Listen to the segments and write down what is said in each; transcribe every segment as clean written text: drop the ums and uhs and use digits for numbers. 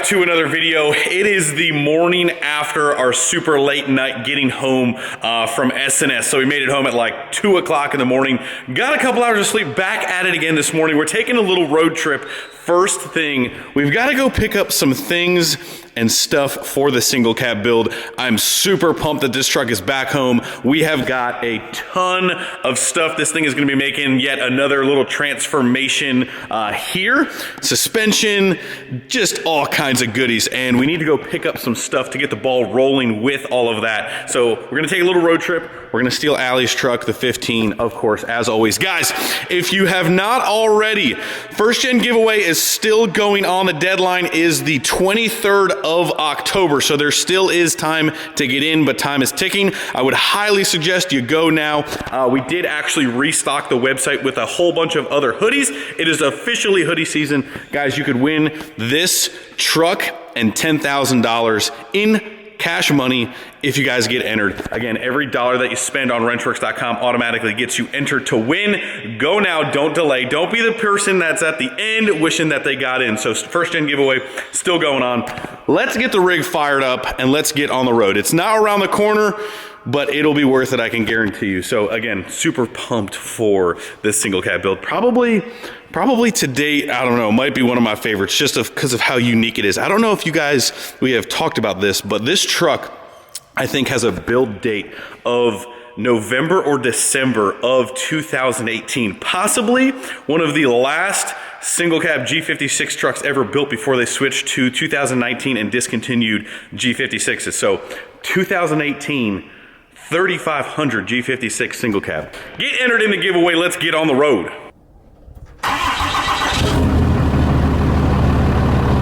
to another video. It is the morning after our super late night getting home from SNS. So we made it home at like 2 o'clock in the morning. Got a couple hours of sleep, back at it again this morning. We're taking a little road trip. First thing, we've got to go pick up some things and stuff for the single cab build. I'm super pumped that this truck is back home. We have got a ton of stuff. This thing is gonna be making yet another little transformation here. Suspension, just all kinds of goodies. And we need to go pick up some stuff to get the ball rolling with all of that. So we're gonna take a little road trip. We're gonna steal Allie's truck, the 15, of course, as always. Guys, if you have not already, first gen giveaway is still going on. The deadline is the 23rd of October, so there still is time to get in, but time is ticking. I would highly suggest you go now. We did actually restock the website with a whole bunch of other hoodies. It is officially hoodie season. Guys, you could win this truck and $10,000 in cash money if you guys get entered. Again, every dollar that you spend on wrenchworks.com automatically gets you entered to win. Go now, don't delay. Don't be the person that's at the end wishing that they got in. So first gen giveaway still going on. Let's get the rig fired up and let's get on the road. It's not around the corner, but it'll be worth it, I can guarantee you. So again, super pumped for this single cab build. Probably to date, I don't know, might be one of my favorites just because of how unique it is. I don't know if you guys, we have talked about this, but this truck, I think, has a build date of November or December of 2018. Possibly one of the last single cab G56 trucks ever built before they switched to 2019 and discontinued G56s. So 2018, 3,500 G56 single cab. Get entered in the giveaway, let's get on the road.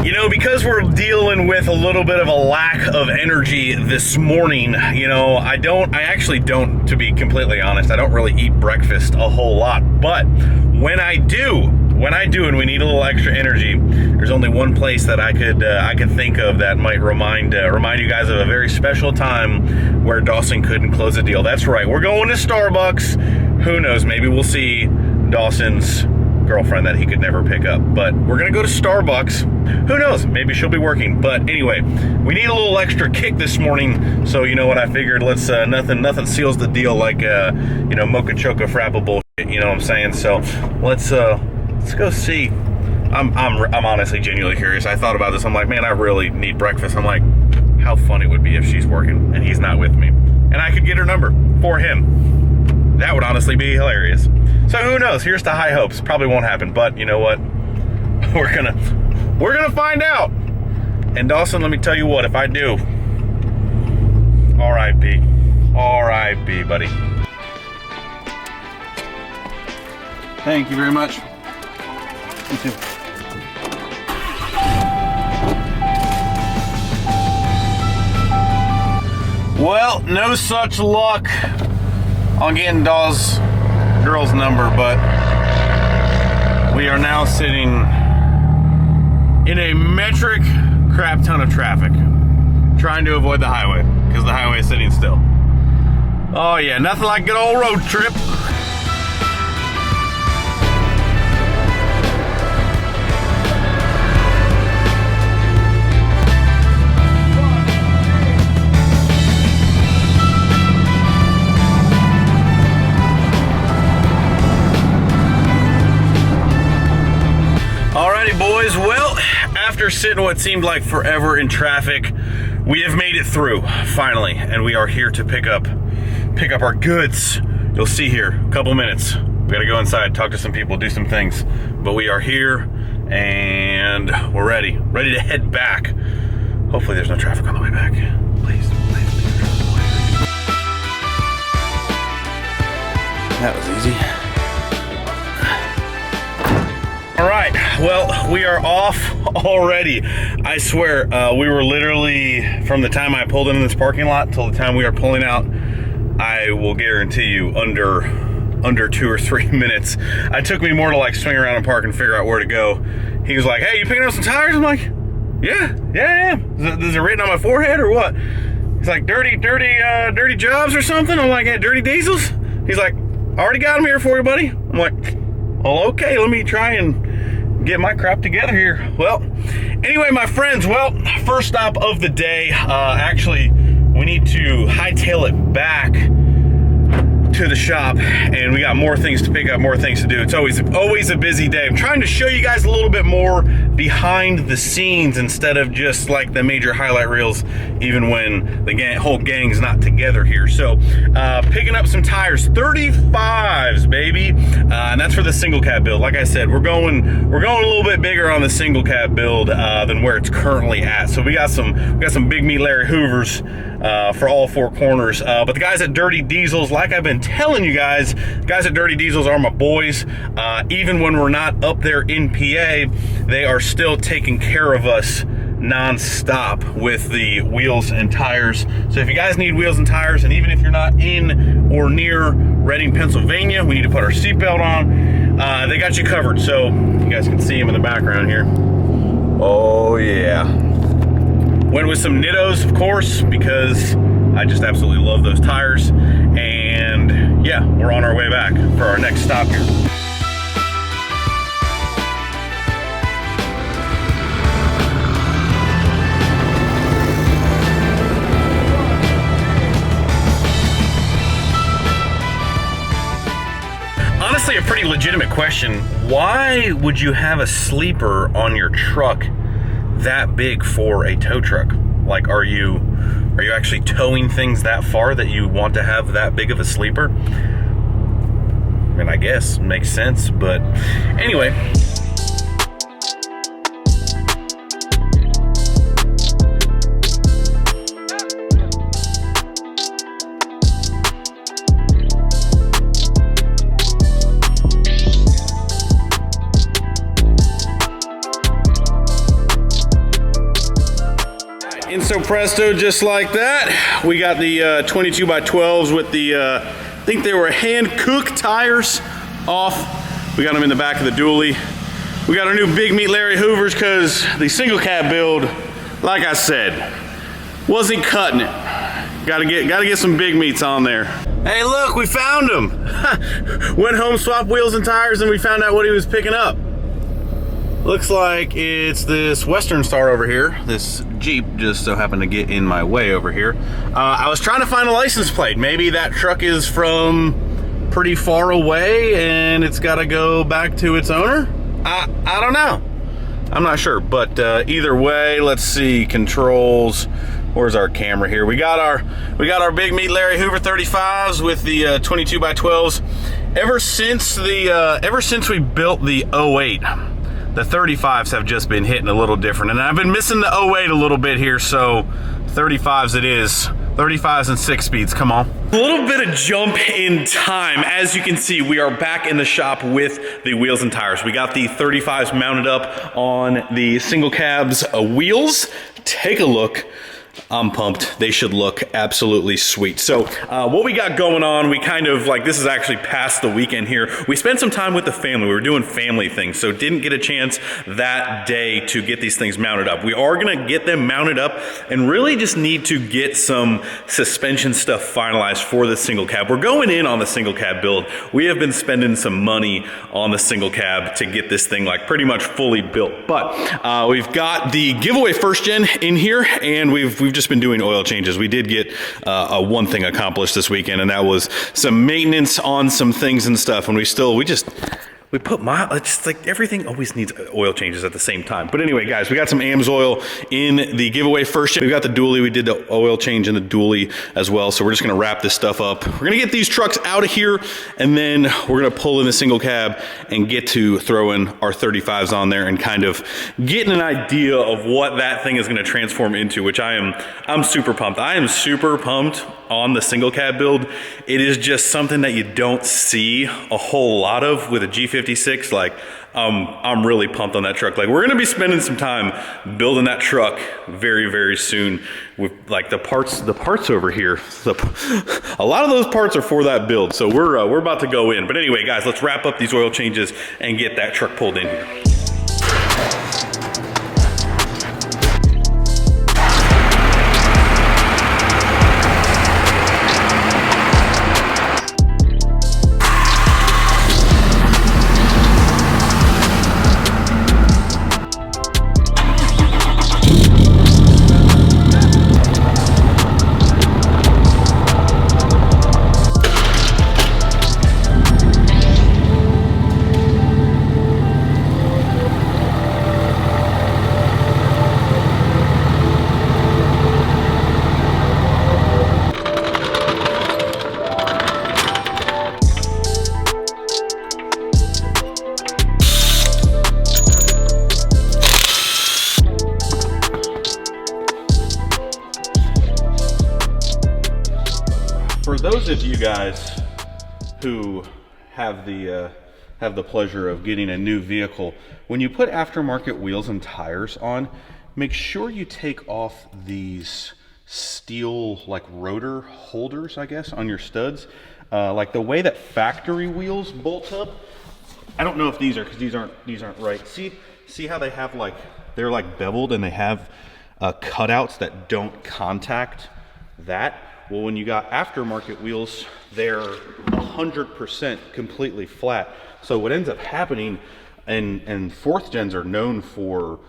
You know, because we're dealing with a little bit of a lack of energy this morning, you know, I actually don't, to be completely honest, I don't really eat breakfast a whole lot, but when I do and we need a little extra energy, there's only one place that I could think of that might remind you guys of a very special time where Dawson couldn't close a deal. That's right, we're going to Starbucks. Who knows, maybe we'll see Dawson's girlfriend that he could never pick up, but we're gonna go to Starbucks. Who knows, maybe she'll be working. But anyway, we need a little extra kick this morning, so you know what, I figured let's nothing seals the deal like you know, mocha choca frappa bullshit, you know what I'm saying? So let's go see. I'm honestly genuinely curious. I thought about this, I'm like, man, I really need breakfast. I'm like, how fun it would be if she's working and he's not with me and I could get her number for him. That would honestly be hilarious. So who knows? Here's to high hopes. Probably won't happen, but you know what? We're gonna find out. And Dawson, let me tell you what, if I do, R.I.P. R.I.P., buddy. Thank you very much. You too. Well, no such luck on getting Daw's girl's number, but we are now sitting in a metric crap ton of traffic trying to avoid the highway because the highway is sitting still. Oh yeah, nothing like a good old road trip. Boys, well, after sitting what seemed like forever in traffic, we have made it through finally, and we are here to pick up our goods. You'll see here, a couple minutes. We gotta go inside, talk to some people, do some things, but we are here and we're ready to head back. Hopefully there's no traffic on the way back. Please. That was easy. All right, well, we are off already. I swear, we were literally, from the time I pulled into this parking lot till the time we are pulling out, I will guarantee you under 2 or 3 minutes. It took me more to like swing around and park and figure out where to go. He was like, hey, you picking up some tires? I'm like, yeah, I am. Is it written on my forehead or what? He's like, dirty jobs or something? I'm like, hey, dirty diesels? He's like, I already got them here for you, buddy. I'm like, well, okay, let me try and get my crap together here. Well, anyway, my friends, well, first stop of the day. Actually, we need to hightail it back to the shop, and we got more things to pick up, more things to do. It's always a busy day. I'm trying to show you guys a little bit more behind the scenes instead of just like the major highlight reels, even when the whole gang's not together here. So picking up some tires, 35s, baby, and that's for the single cab build. Like I said, we're going a little bit bigger on the single cab build than where it's currently at. So we got some big meat Larry Hoovers for all four corners. But the guys at Dirty Diesels, like I've been telling you guys, guys at Dirty Diesels are my boys. Even when we're not up there in PA, they are still taking care of us non-stop with the wheels and tires. So if you guys need wheels and tires, and even if you're not in or near Reading, Pennsylvania, we need to put our seatbelt on, they got you covered. So you guys can see them in the background here. Oh yeah. Went with some Nittos, of course, because I just absolutely love those tires. And yeah, we're on our way back for our next stop here. Honestly, a pretty legitimate question. Why would you have a sleeper on your truck that big for a tow truck? Like, are you actually towing things that far that you want to have that big of a sleeper? I mean, I guess it makes sense, but anyway. And so presto, just like that, we got the 22 by 12s with the, I think they were hand-cooked tires off. We got them in the back of the dually. We got our new big meat Larry Hoovers because the single cab build, like I said, wasn't cutting it. Gotta get some big meats on there. Hey, look, we found him. Went home, swapped wheels and tires, and we found out what he was picking up. Looks like it's this Western Star over here. This Jeep just so happened to get in my way over here. I was trying to find a license plate. Maybe that truck is from pretty far away and it's got to go back to its owner. I don't know. I'm not sure, but either way, let's see. Controls. Where's our camera here? We got our big meat Larry Hoover 35s with the 22 by 12s. Ever since we built the 08. The 35s have just been hitting a little different, and I've been missing the 08 a little bit here, so 35s it is. 35s and 6-speeds, come on. A little bit of jump in time. As you can see, we are back in the shop with the wheels and tires. We got the 35s mounted up on the single cabs wheels. Take a look. I'm pumped. They should look absolutely sweet. So what we got going on, we kind of like, this is actually past the weekend here. We spent some time with the family. We were doing family things, so didn't get a chance that day to get these things mounted up. We are gonna get them mounted up and really just need to get some suspension stuff finalized for the single cab. We're going in on the single cab build. We have been spending some money on the single cab to get this thing like pretty much fully built. But we've got the giveaway first gen in here, and we've just been doing oil changes. We did get one thing accomplished this weekend, and that was some maintenance on some things and stuff. And we put it's just like everything always needs oil changes at the same time. But anyway, guys, we got some AMS oil in the giveaway first. We've got the dually. We did the oil change in the dually as well. So we're just gonna wrap this stuff up. We're gonna get these trucks out of here, and then we're gonna pull in the single cab and get to throwing our 35s on there and kind of getting an idea of what that thing is gonna transform into, which I'm super pumped. I am super pumped on the single cab build. It is just something that you don't see a whole lot of with a G56. Like, I'm really pumped on that truck. Like, we're gonna be spending some time building that truck very, very soon with like the parts over here. A lot of those parts are for that build. So we're about to go in. But anyway, guys, let's wrap up these oil changes and get that truck pulled in here. For those of you guys who have the pleasure of getting a new vehicle, when you put aftermarket wheels and tires on, make sure you take off these steel like rotor holders, I guess, on your studs. Like the way that factory wheels bolt up. I don't know if these are, because these aren't right. See how they have like, they're like beveled and they have cutouts that don't contact that. Well, when you got aftermarket wheels, they're 100% completely flat. So what ends up happening, and fourth gens are known for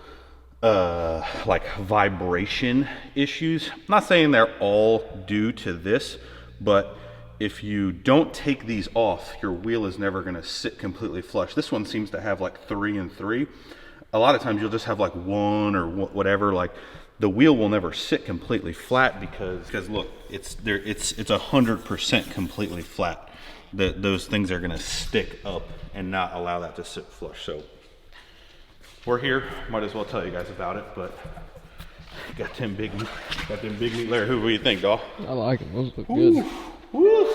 like vibration issues. I'm not saying they're all due to this, but if you don't take these off, your wheel is never going to sit completely flush. This one seems to have like 3 and 3. A lot of times you'll just have like 1 or whatever. Like the wheel will never sit completely flat because look, it's 100% completely flat. Those things are going to stick up and not allow that to sit flush. So we're here. Might as well tell you guys about it. But got them big meat layer. Who do you think, doll? I like it. Those look good. Woo.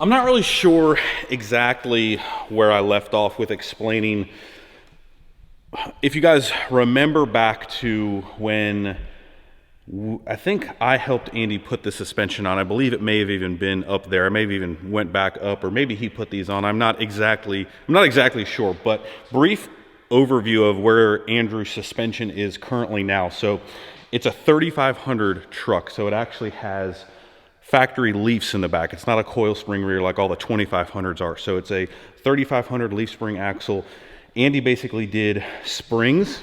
I'm not really sure exactly where I left off with explaining. If you guys remember back to when I think I helped Andy put the suspension on, I believe it may have even been up there. I may have even went back up, or maybe he put these on. I'm not exactly sure, but brief overview of where Andrew's suspension is currently now. So it's a 3500 truck, so it actually has factory leafs in the back. It's not a coil spring rear like all the 2500s are. So it's a 3500 leaf spring axle. Andy basically did springs,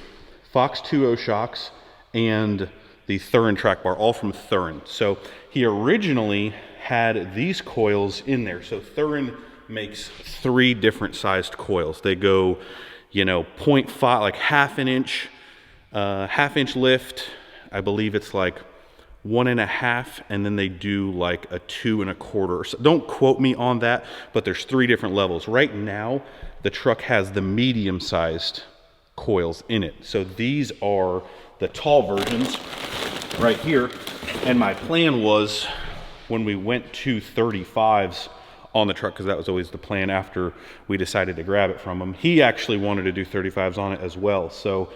Fox 2.0 shocks, and the Thurin track bar, all from Thurin. So he originally had these coils in there. So Thurin makes 3 different sized coils. They go, 0.5, like half inch lift. I believe it's like 1.5, and then they do like a 2 1/4. So don't quote me on that, but there's 3 different levels. Right now, the truck has the medium-sized coils in it. So these are the tall versions right here. And my plan was, when we went to 35s on the truck, because that was always the plan after we decided to grab it from him, he actually wanted to do 35s on it as well. So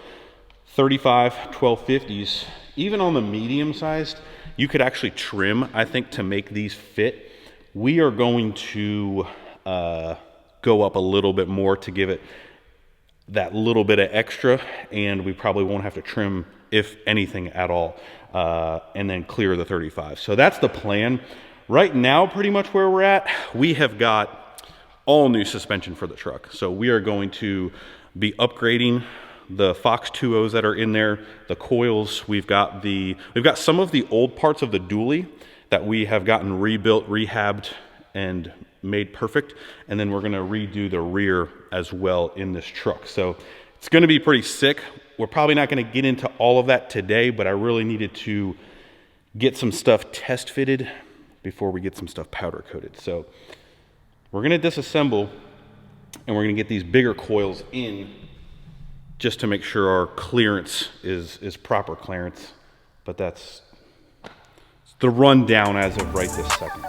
35, 1250s, even on the medium sized, you could actually trim, I think, to make these fit. We are going to go up a little bit more to give it that little bit of extra, and we probably won't have to trim, if anything at all, and then clear the 35. So that's the plan. Right now, pretty much where we're at, we have got all new suspension for the truck. So we are going to be upgrading the Fox 2.0s that are in there, the coils. We've got some of the old parts of the dually that we have gotten rebuilt, rehabbed, and made perfect. And then we're gonna redo the rear as well in this truck. So it's gonna be pretty sick. We're probably not gonna get into all of that today, but I really needed to get some stuff test fitted before we get some stuff powder coated. So we're gonna disassemble, and we're gonna get these bigger coils in, just to make sure our clearance is proper clearance. But that's the rundown as of right this second.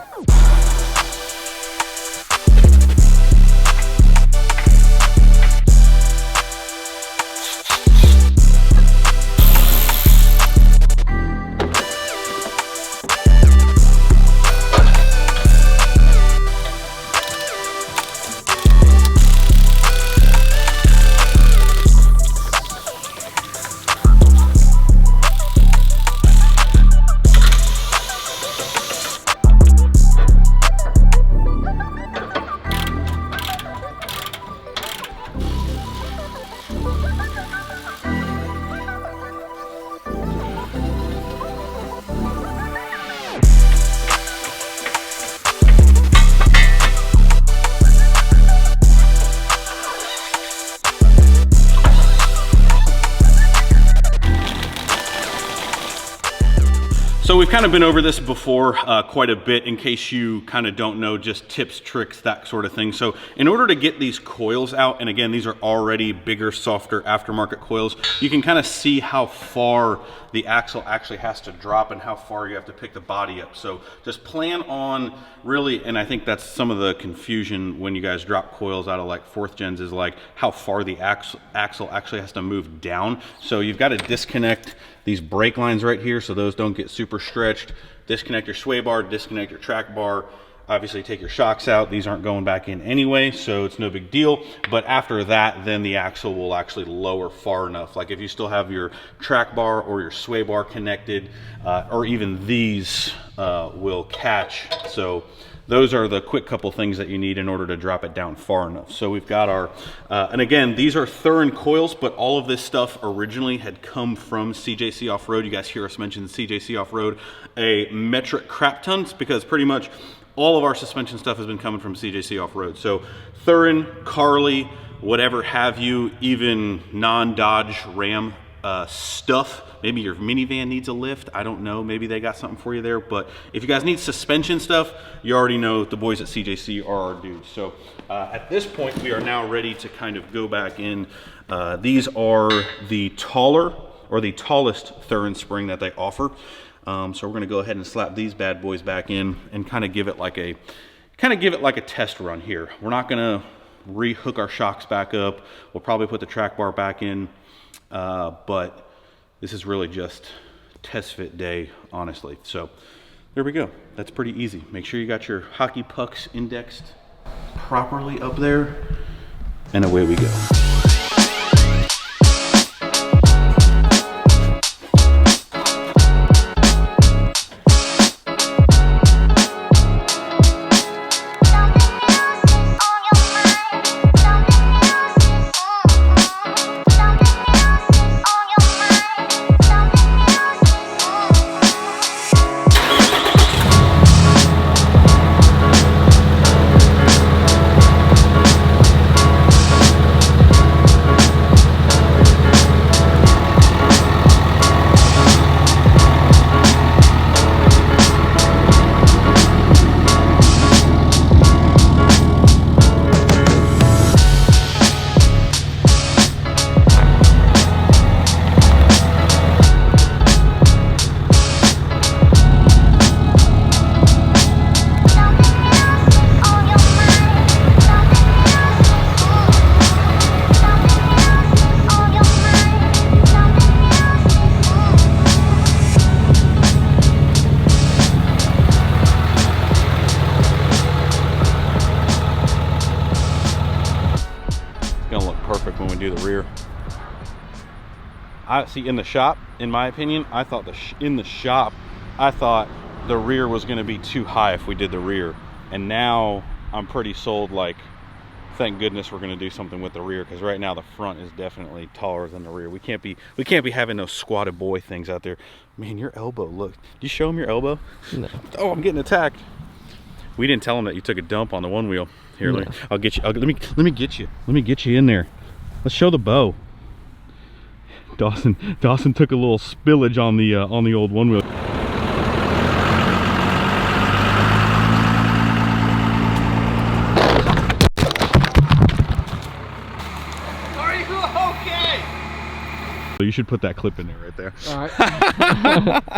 So we've kind of been over this before quite a bit in case you kind of don't know, just tips, tricks, that sort of thing. So in order to get these coils out, and again, these are already bigger, softer aftermarket coils, you can kind of see how far the axle actually has to drop and how far you have to pick the body up. So just plan on really, and I think that's some of the confusion when you guys drop coils out of like 4th gens is like how far the axle actually has to move down. So you've got to disconnect these brake lines right here so those don't get super stretched. Disconnect your sway bar, disconnect your track bar. Obviously take your shocks out. These aren't going back in anyway, so it's no big deal. But after that, then the axle will actually lower far enough. Like if you still have your track bar or your sway bar connected, or even these will catch. So those are the quick couple things that you need in order to drop it down far enough. So we've got our, and again, these are Thurin coils, but all of this stuff originally had come from CJC Off-Road. You guys hear us mention CJC Off-Road, a metric crap tons, because pretty much all of our suspension stuff has been coming from CJC Off-Road. So Thurin, Carly, whatever have you, even non-Dodge Ram stuff. Maybe your minivan needs a lift. I don't know. Maybe they got something for you there. But if you guys need suspension stuff, you already know the boys at CJC are our dudes. So at this point, we are now ready to kind of go back in. These are the taller or the tallest Thurin spring that they offer. So we're going to go ahead and slap these bad boys back in and kind of give it like a test run here. We're not going to re-hook our shocks back up. We'll probably put the track bar back in, but this is really just test fit day, honestly. So there we go. That's pretty easy. Make sure you got your hockey pucks indexed properly up there, and away we go. When we do the rear, I see in the shop, in my opinion, I thought in the shop I thought the rear was going to be too high if we did the rear, and now I'm pretty sold. Like, thank goodness we're going to do something with the rear, because right now the front is definitely taller than the rear. We can't be having those squatted boy things out there. Man, your elbow, look. Did you show him your elbow? No. Oh, I'm getting attacked. We didn't tell him that you took a dump on the one wheel. Here, no. I'll get you. Let me get you. Let me get you in there. Let's show the bow. Dawson took a little spillage on the old one wheel. Are you okay? You should put that clip in there right there. All right.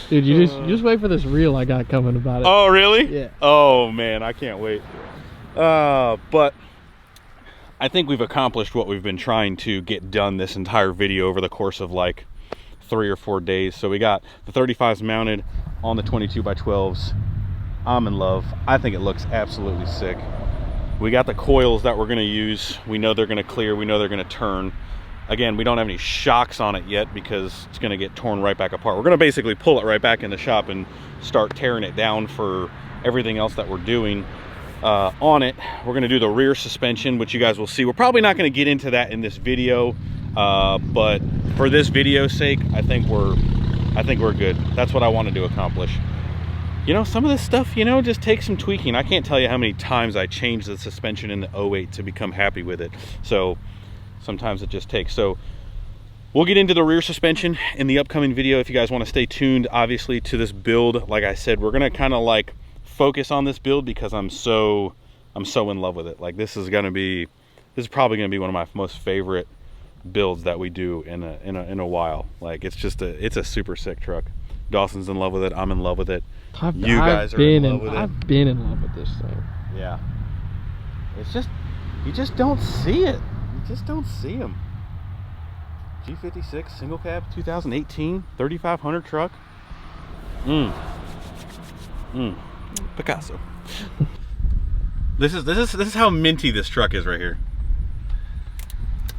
Dude, you just wait for this reel I got coming about it. Oh, really? Yeah. Oh man, I can't wait. But I think we've accomplished what we've been trying to get done this entire video over the course of like 3 or 4 days. So we got the 35s mounted on the 22x12s. I'm in love. I think it looks absolutely sick. We got the coils that we're going to use. We know they're going to clear. We know they're going to turn. Again, we don't have any shocks on it yet because it's going to get torn right back apart. We're going to basically pull it right back in the shop and start tearing it down for everything else that we're doing. On it, we're going to do the rear suspension, which you guys will see. We're probably not going to get into that in this video, but for this video's sake, I think we're good. That's what I wanted to accomplish. You know, some of this stuff, you know, just takes some tweaking. I can't tell you how many times I changed the suspension in the 08 to become happy with it. So sometimes it just takes. So We'll get into the rear suspension in the upcoming video if you guys want to stay tuned, obviously, to this build. Like I said, we're gonna kind of like focus on this build because I'm so in love with it. Like this is probably gonna be one of my most favorite builds that we do in a while. Like it's a super sick truck. Dawson's in love with it. I'm in love with it. You guys are in love with it. I've been in love with this thing. Yeah. It's just, you just don't see it. You just don't see them. G56 single cab 2018 3500 truck. Picasso. This is how minty this truck is right here.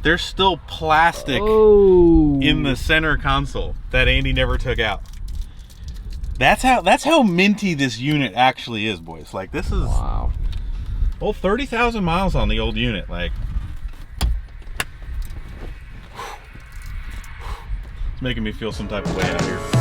There's still plastic in the center console that Andy never took out. That's how minty this unit actually is, boys. Like this is wow. Well, 30,000 miles on the old unit. Like it's making me feel some type of way out here.